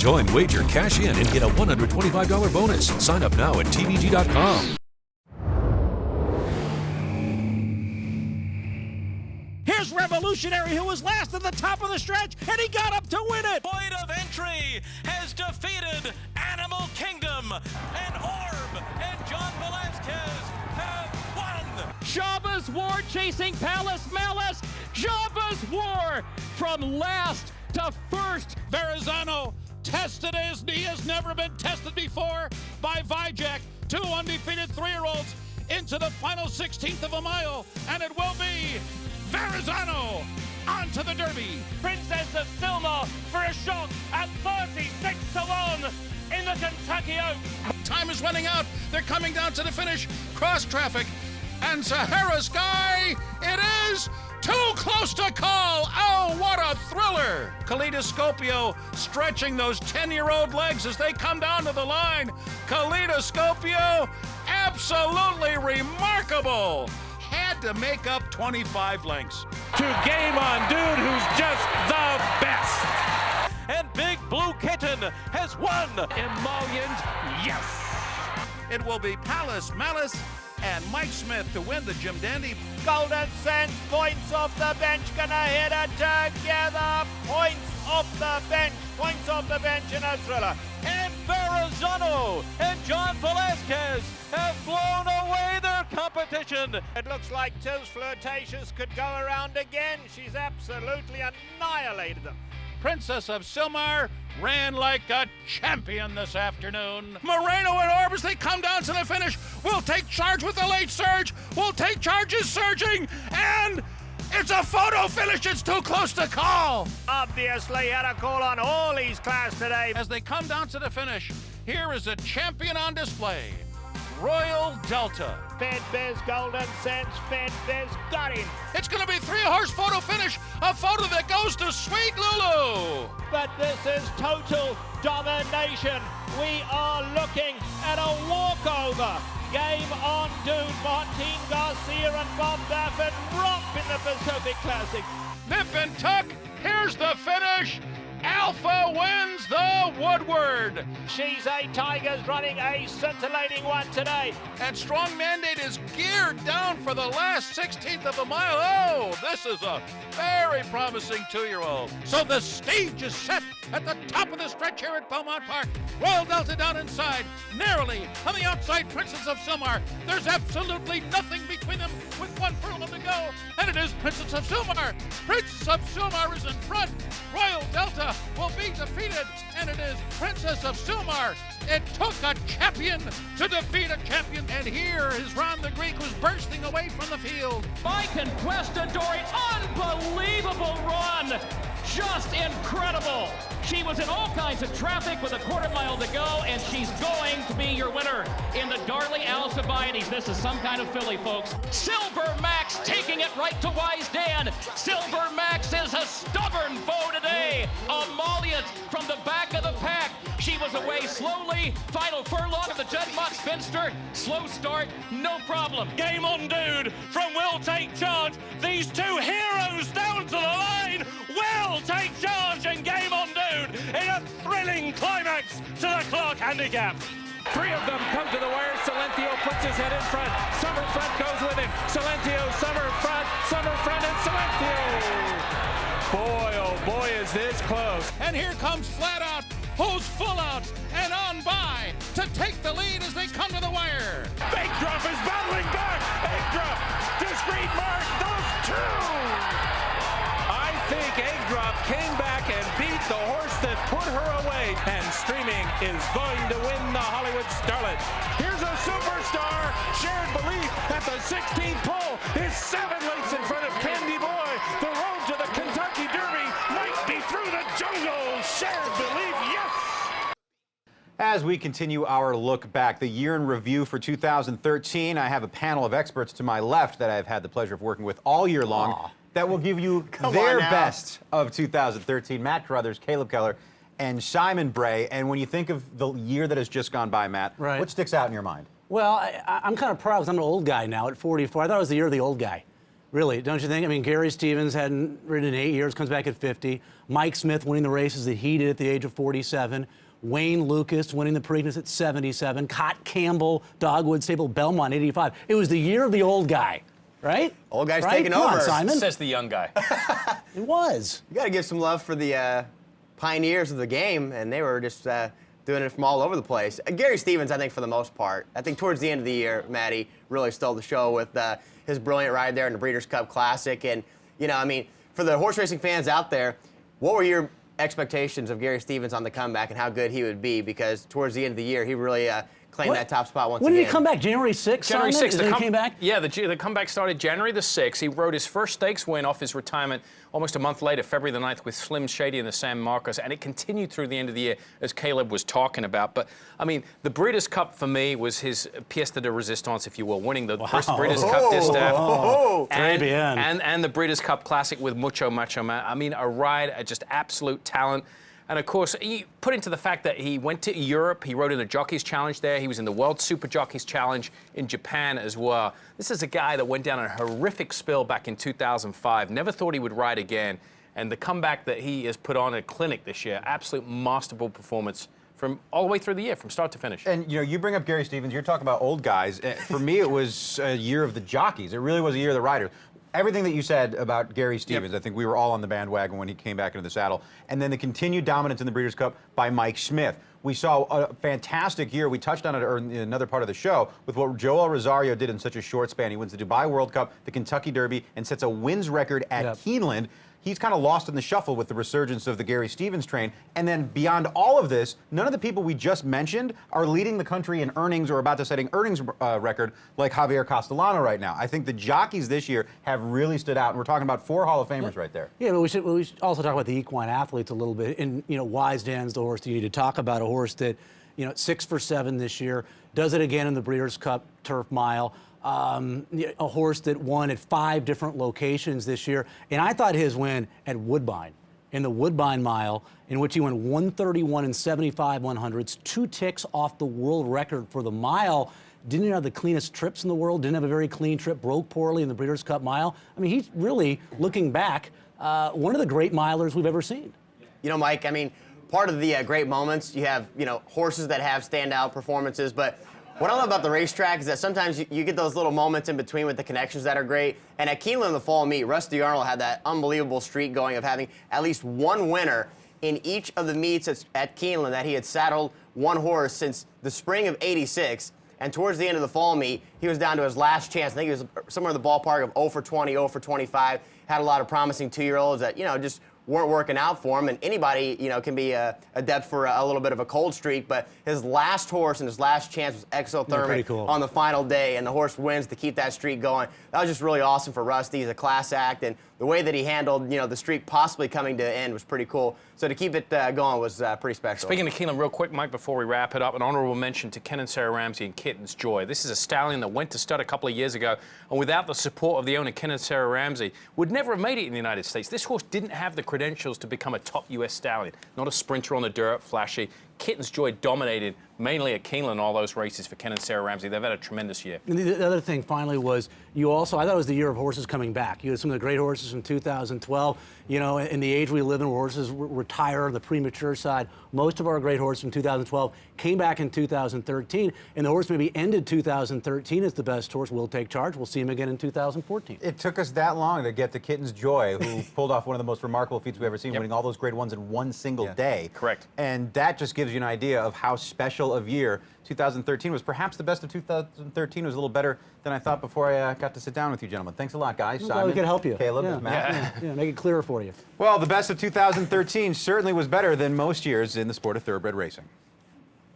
Join Wager, cash in, and get a $125 bonus. Sign up now at TVG.com. Here's Revolutionary, who was last at the top of the stretch, and he got up to win it. Point of entry has defeated Animal Kingdom, and Orb and John Velasquez have won. Jabba's War chasing Palace Malice. Jabba's War from last to first. Verrazano tested as he has never been tested before by Vijay. Two undefeated 3-year-olds into the final 16th of a mile, and it will be Verrazano onto the Derby. Princess of Silmar for a shot at 36 to 1 in the Kentucky Oaks. Time is running out. They're coming down to the finish. Cross traffic. And Sahara Sky, it is too close to call. Oh, what a thriller. Kaleidoscopio stretching those 10-year-old legs as they come down to the line. Kaleidoscopio, absolutely remarkable. Had to make up 25 lengths. To Game On Dude, who's just the best. And Big Blue Kitten has won. Emollient, yes. It will be Palace Malice and Mike Smith to win the Jim Dandy. Golden Sands points off the bench, gonna hit it together. Points off the bench in a thriller. And Verrazano and John Velasquez have blown away their competition. It looks like Till's Flirtatious could go around again. She's absolutely annihilated them. Princess of Silmar ran like a champion this afternoon. Moreno and Orb, as they come down to the finish, will take charge with the late surge. Will take charge is surging, and it's a photo finish. It's too close to call. Obviously had a call on all his class today. As they come down to the finish, here is a champion on display, Royal Delta. Fed Bez, Golden Sands, Fed Bez, got him. It's going to be 3-horse photo finish, a photo that goes to Sweet Lulu. But this is total domination. We are looking at a walkover. Game On Dude, Martin Garcia and Bob Baffert romp in the Pacific Classic. Nip and tuck, here's the finish. Alpha wins the Woodward. She's a Tigers running a scintillating one today. And Strong Mandate is geared down for the last 16th of a mile. Oh, this is a very promising 2-year-old. So the stage is set at the top of the stretch here at Beaumont Park. Royal Delta down inside, narrowly on the outside, Princess of Silmar. There's absolutely nothing between them with 1 furlong to go, and it is Princess of Silmar. Princess of Silmar is in front. Royal Delta will be defeated, and it is Princess of Silmar. It took a champion to defeat a champion, and here is Ron the Greek, who's bursting away from the field. My Conquistador, unbelievable run. Just incredible. She was in all kinds of traffic with a 1/4 mile to go, and she's going to be your winner in the Darley Alcibiades. This is some kind of filly, folks. Silver Max taking it right to Wise Dan. Silver Max is a stubborn foe today. Emollient from the back of the pack. She was away slowly. Final furlong of the Judd Muck Spinster. Slow start, no problem. Game On Dude from Will Take Charge. These two heroes down to the line. Will take charge and Game On Dude in a thrilling climax to the Clark Handicap. 3 of them come to the wire. Silentio puts his head in front. Summer Front goes with him. Silentio, Summer Front, and Silentio. Boy, oh boy, is this close. And here comes Flat Out, who's full out and on by to take the lead as they come to the wire. Egg Drop is battling back. Egg Drop, discreet mark, those two. I think Egg Drop came back and beat the horse that put her away. And Streaming is going to win the Hollywood Starlet. Here's a superstar. Shared Belief at the 16th pole is 7 lengths in front of Candy Boy. The road to the Kentucky Derby might be through the jungle. Shared Belief, yes. As we continue our look back, the year in review for 2013, I have a panel of experts to my left that I've had the pleasure of working with all year long that will give you their best of 2013. Matt Carruthers, Caleb Keller, and Simon Bray. And when you think of the year that has just gone by, Matt, what sticks out in your mind? Well, I'm kind of proud because I'm an old guy now at 44. I thought it was the year of the old guy. Really, don't you think? I mean, Gary Stevens hadn't ridden in 8 years, comes back at 50. Mike Smith winning the races that he did at the age of 47. Wayne Lucas winning the Preakness at 77. Cott Campbell, Dogwood Stable, Belmont, 85. It was the year of the old guy, right? Old guy's right? taking Come over. on, Simon. Says the young guy. It was. You got to give some love for the pioneers of the game, and they were just doing it from all over the place. Gary Stevens, I think, for the most part, I think towards the end of the year, Matty really stole the show with his brilliant ride there in the Breeders' Cup Classic. And, you know, I mean, for the horse racing fans out there, what were your expectations of Gary Stevens on the comeback and how good he would be? Because towards the end of the year, he really claimed that top spot once again. When did he come back? January 6th? January 6th. He came back? Yeah, the comeback started January the 6th. He rode his first stakes win off his retirement almost a month later, February the 9th, with Slim Shady and the San Marcos, and it continued through the end of the year, as Caleb was talking about. But, I mean, the Breeders' Cup for me was his pièce de resistance, if you will, winning the first Breeders' Cup distaff and the Breeders' Cup Classic with Mucho Macho Man. I mean, a ride, just absolute talent. And, of course, he put into the fact that he went to Europe. He rode in the Jockeys Challenge there. He was in the World Super Jockeys Challenge in Japan as well. This is a guy that went down a horrific spill back in 2005. Never thought he would ride again. And the comeback that he has put on a clinic this year, absolute masterful performance from all the way through the year, from start to finish. And, you know, you bring up Gary Stevens. You're talking about old guys. For me, it was a year of the jockeys. It really was a year of the riders. Everything that you said about Gary Stevens, I think we were all on the bandwagon when he came back into the saddle. And then the continued dominance in the Breeders' Cup by Mike Smith. We saw a fantastic year. We touched on it in another part of the show with what Joel Rosario did in such a short span. He wins the Dubai World Cup, the Kentucky Derby, and sets a wins record at Keeneland. He's kind of lost in the shuffle with the resurgence of the Gary Stevens train. And then beyond all of this, none of the people we just mentioned are leading the country in earnings or about to setting earnings record like Javier Castellano right now. I think the jockeys this year have really stood out, and we're talking about 4 Hall of Famers right there. Yeah, but we should also talk about the equine athletes a little bit. And, you know, Wisedan's the horse that you need to talk about, a horse that, you know, 6 for 7 this year, does it again in the Breeders' Cup Turf Mile. A horse that won at 5 different locations this year. And I thought his win at Woodbine, in the Woodbine Mile, in which he went 131 and 75 100ths, 2 ticks off the world record for the mile. Didn't have the cleanest trips in the world, didn't have a very clean trip, broke poorly in the Breeders' Cup Mile. I mean, he's really, looking back, one of the great milers we've ever seen. You know, Mike, I mean, part of the great moments, you have, you know, horses that have standout performances, but what I love about the racetrack is that sometimes you get those little moments in between with the connections that are great. And at Keeneland in the fall meet, Rusty Arnold had that unbelievable streak going of having at least one winner in each of the meets at Keeneland that he had saddled one horse since the spring of '86. And towards the end of the fall meet, he was down to his last chance. I think he was somewhere in the ballpark of 0 for 20, 0 for 25. Had a lot of promising 2-year-olds that, you know, just weren't working out for him, and anybody, you know, can be adept for a little bit of a cold streak, but his last horse and his last chance was Exothermic on the final day, and the horse wins to keep that streak going. That was just really awesome for Rusty. He's a class act, and the way that he handled, you know, the streak possibly coming to an end was pretty cool. So to keep it going was pretty special. Speaking of Keeneland, real quick, Mike, before we wrap it up, an honorable mention to Ken and Sarah Ramsey and Kitten's Joy. This is a stallion that went to stud a couple of years ago, and without the support of the owner, Ken and Sarah Ramsey, would never have made it in the United States. This horse didn't have the credentials to become a top U.S. stallion. Not a sprinter on the dirt, flashy. Kitten's Joy dominated mainly at Keeneland all those races for Ken and Sarah Ramsey. They've had a tremendous year. And the other thing, finally, was you also, I thought it was the year of horses coming back. You had some of the great horses from 2012. You know, in the age we live in, where horses retire on the premature side, most of our great horses from 2012 came back in 2013. And the horse maybe ended 2013 as the best horse. Will Take Charge. We'll see him again in 2014. It took us that long to get to Kitten's Joy, who pulled off one of the most remarkable feats we've ever seen, winning all those grade 1s in one single day. Correct. And that just gives you an idea of how special of year 2013 was. Perhaps the best of 2013 was a little better than I thought before I got to sit down with you gentlemen. Thanks a lot, guys. Simon, we could help you. Caleb, Matt. Yeah, make it clearer for you. Well, the best of 2013 certainly was better than most years in the sport of thoroughbred racing.